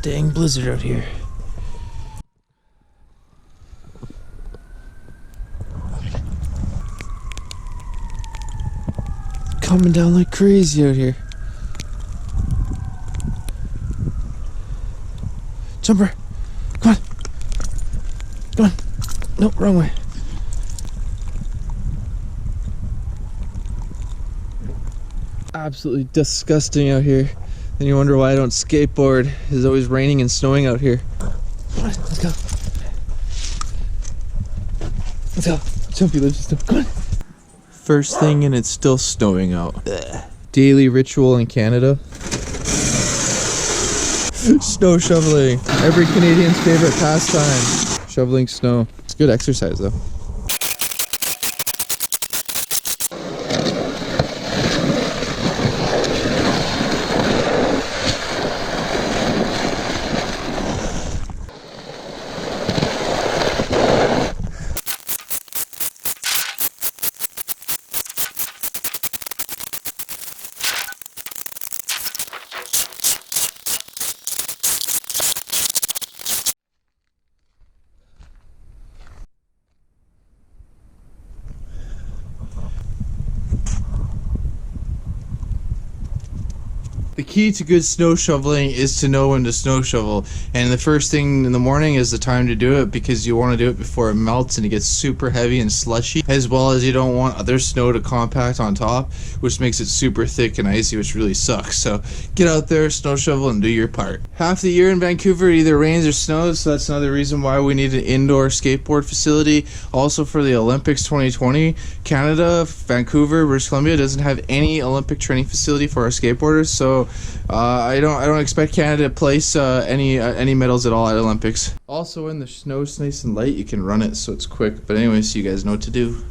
Dang blizzard out here. Coming down like crazy out here. Chomper, come on. Come on. Nope, wrong way. Absolutely disgusting out here. Then you wonder why I don't skateboard. It's always raining and snowing out here. Come on, let's go. Let's go. Chompy lives in snow. Come on. First thing and it's still snowing out. Ugh. Daily ritual in Canada. Snow shoveling. Every Canadian's favorite pastime. Shoveling snow. It's good exercise though. The key to good snow shoveling is to know when to snow shovel, and the first thing in the morning is the time to do it because you want to do it before it melts and it gets super heavy and slushy, as well as you don't want other snow to compact on top, which makes it super thick and icy, which really sucks. So get out there, snow shovel, and do your part. Half the year in Vancouver it either rains or snows, so that's another reason why we need an indoor skateboard facility. Also for the Olympics 2020, Canada, Vancouver, British Columbia doesn't have any Olympic training facility for our skateboarders, so I don't expect Canada to place any medals at all at Olympics. Also, when the snow's nice and light, you can run it so it's quick. But anyways, you guys know what to do.